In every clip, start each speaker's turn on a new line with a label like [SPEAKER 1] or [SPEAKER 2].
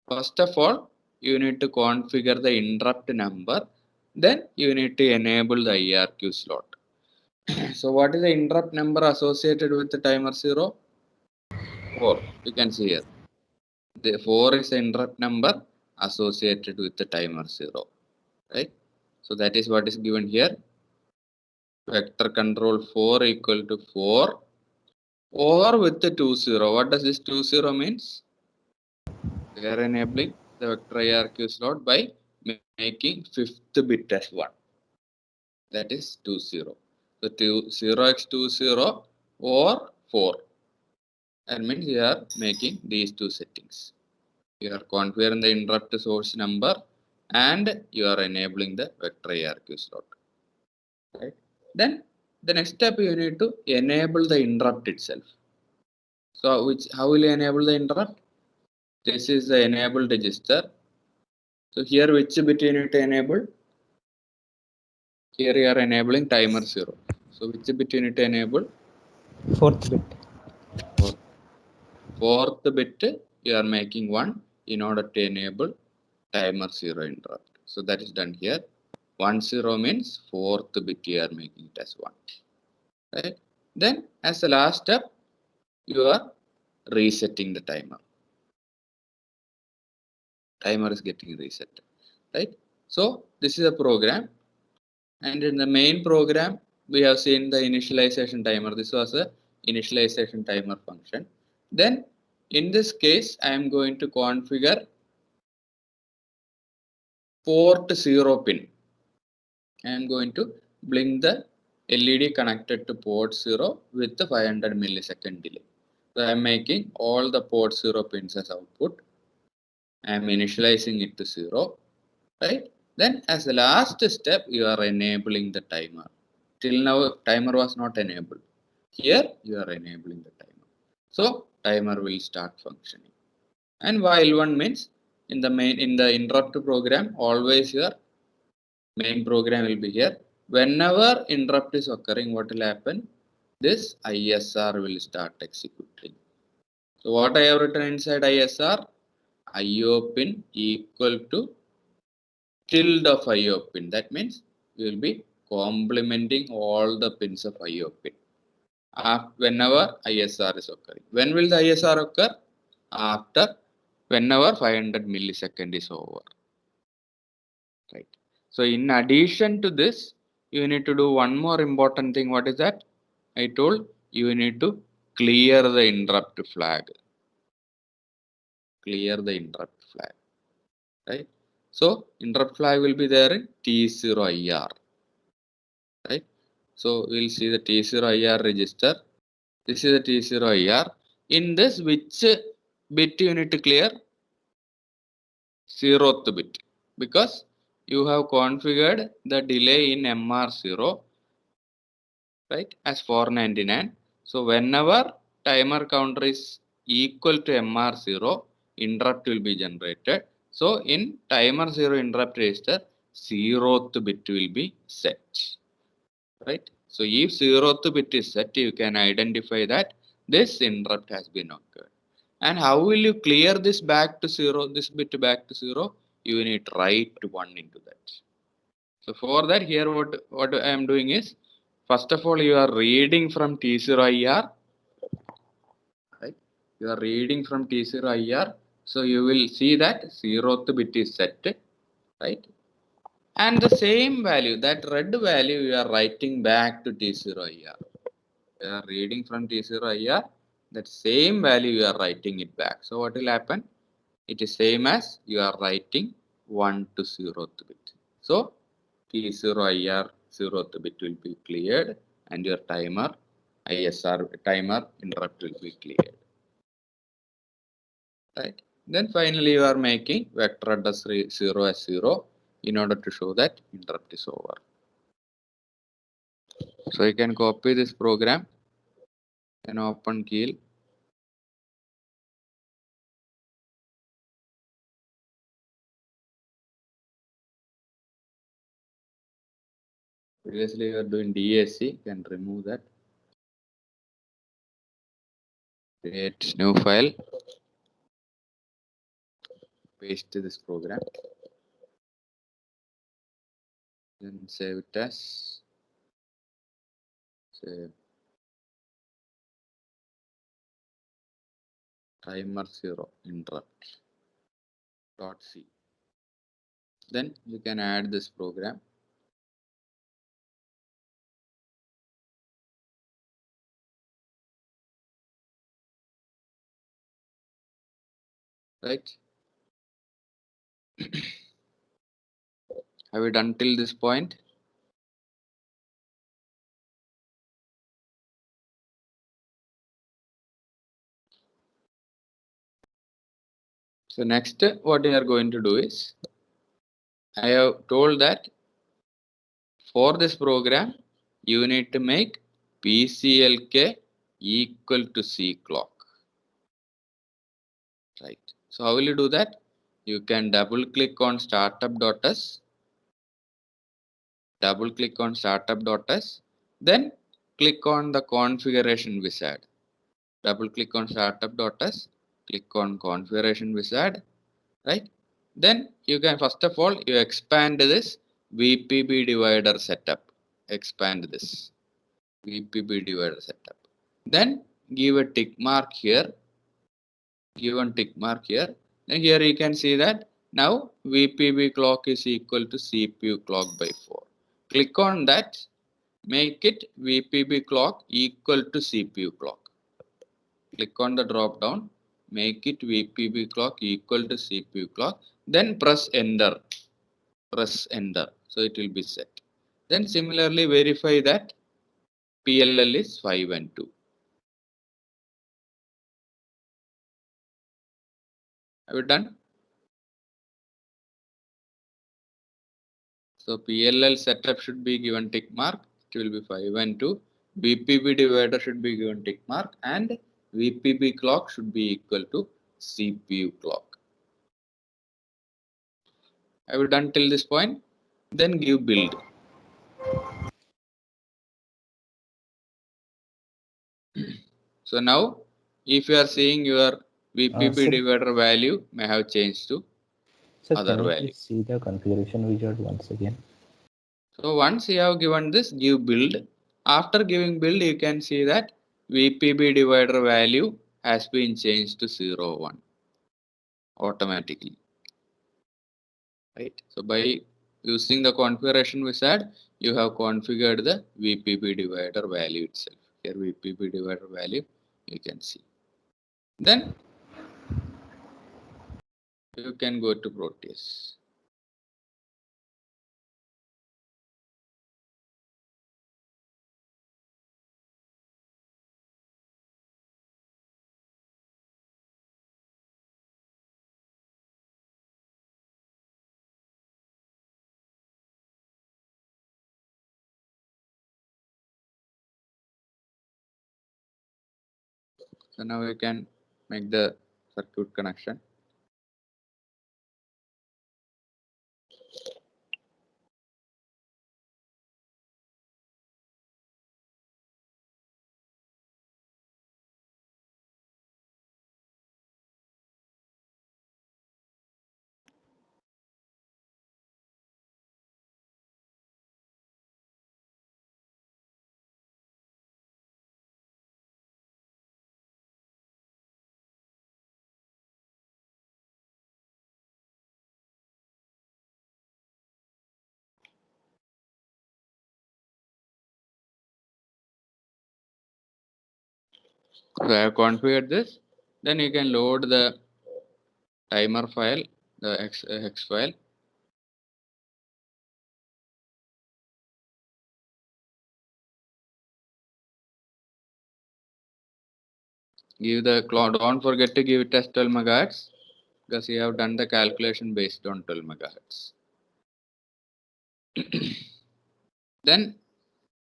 [SPEAKER 1] First of all, you need to configure the interrupt number. Then you need to enable the IRQ slot. So what is the interrupt number associated with the timer 0? 4. You can see here. The 4 is the interrupt number associated with the timer 0. Right? So that is what is given here. Vector control 4 equal to 4 or with the 20. What does this 20 means? We are enabling the vector IRQ slot by making fifth bit as 1. That is 20. So 0x20 or 4. That means you are making these two settings. You are configuring the interrupt source number and you are enabling the vector IRQ slot. Right? Then the next step you need to enable the interrupt itself. So how will you enable the interrupt? This is the enabled register. So here which bit you need to enable? Here you are enabling timer 0. So which bit you need to enable?
[SPEAKER 2] Fourth bit.
[SPEAKER 1] Fourth bit you are making 1 in order to enable timer 0 interrupt. So that is done here. 1 0 means fourth bit you are making it as 1. Right? Then as the last step you are resetting the timer. Timer is getting reset. Right? So this is a program, and in the main program we have seen the initialization timer. This was a initialization timer function. Then in this case I am going to configure port 0 pin. I am going to blink the LED connected to port 0 with the 500 millisecond delay. So I am making all the port 0 pins as output. I am initializing it to 0. Right? Then as the last step you are enabling the timer. Till now timer was not enabled. Here you are enabling the timer. So timer will start functioning. And while one means in the interrupt program always your main program will be here. Whenever interrupt is occurring, what will happen? This ISR will start executing. So what I have written inside ISR? IO pin equal to tilde of IO pin. That means we will be complementing all the pins of IO pin whenever ISR is occurring. When will the ISR occur? After whenever 500 millisecond is over. Right. So in addition to this, you need to do one more important thing. What is that? I told you need to clear the interrupt flag. Clear the interrupt flag. Right. So interrupt flag will be there in T0IR. Right. So we'll see the T0IR register. This is the T0IR. In this, which bit you need to clear? 0th bit, because you have configured the delay in MR0, right, as 499. So whenever timer counter is equal to MR0, interrupt will be generated. So in timer 0 interrupt register, 0th bit will be set. Right. So if 0th bit is set, you can identify that this interrupt has been occurred. And how will you clear this back to 0, this bit back to 0? You need to write 1 into that. So for that, here what I am doing is, first of all you are reading from T0IR. Right? You are reading from T0IR. So you will see that 0th bit is set. Right? And the same value, that red value, you are writing back to T0IR. You are reading from T0IR, that same value you are writing it back. So what will happen? It is same as you are writing 1 to 0th bit. So T0IR 0th bit will be cleared and your timer ISR timer interrupt will be cleared. Right? Then finally you are making vector address 0 as 0 in order to show that interrupt is over. So you can copy this program and open Keel. Previously you are doing DAC, you can remove that. Create new file. paste this program, then save it as say timer 0 interrupt dot c. Then you can add this program. Right? Have we done till this point? So next what we are going to do is, I have told that for this program you need to make PCLK equal to C clock. Right. So how will you do that? You can double click on startup.s, then click on the configuration wizard. Double click on startup.s, click on configuration wizard, right? Then you can first of all you expand this VPB divider setup. Expand this VPB divider setup. Then give a tick mark here. Give one tick mark here. Then here you can see that now VPB clock is equal to CPU clock by 4. Click on that. Make it VPB clock equal to CPU clock. Click on the drop down. Make it VPB clock equal to CPU clock. Then press enter. Press enter. So it will be set. Then similarly verify that PLL is 5 and 2. Have you done? So PLL setup should be given tick mark. It will be 5 and 2. VPB divider should be given tick mark, and VPB clock should be equal to CPU clock. Have you done till this point? Then give build. So now if you are seeing your VPB
[SPEAKER 2] Sir,
[SPEAKER 1] divider value may have changed to
[SPEAKER 2] sir,
[SPEAKER 1] other
[SPEAKER 2] can you
[SPEAKER 1] value.
[SPEAKER 2] please see the configuration wizard once again?
[SPEAKER 1] So once you have given this, give build. After giving build, you can see that VPB divider value has been changed to 0, 1 automatically. Right. So by using the configuration wizard, you have configured the VPB divider value itself. Here VPB divider value you can see. Then you can go to Proteus. So now you can make the circuit connection. So I have configured this. Then you can load the timer file, the hex file. Give the clock. Don't forget to give it as 12 megahertz because you have done the calculation based on 12 megahertz. Then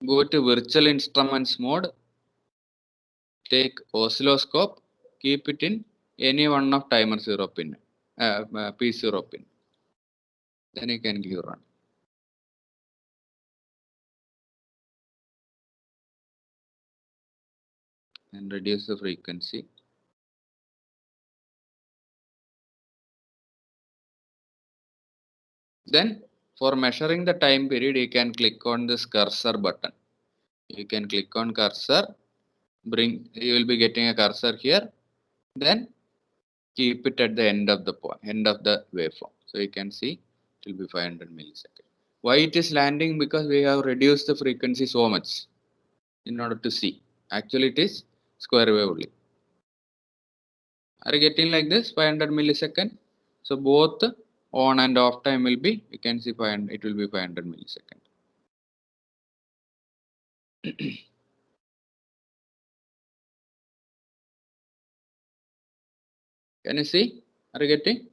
[SPEAKER 1] go to virtual instruments mode. Take oscilloscope. Keep it in any one of timer 0 pin, P0 pin. Then you can give run and reduce the frequency. Then for measuring the time period, you can click on this cursor button. You can click on cursor, you will be getting a cursor here, then keep it at the end of the waveform. So you can see it will be 500 milliseconds. Why it is landing? Because we have reduced the frequency so much in order to see. Actually it is square wave only. Are you getting like this 500 millisecond? So both on and off time will be, you can see it will be 500 millisecond. Can you see? Are you getting?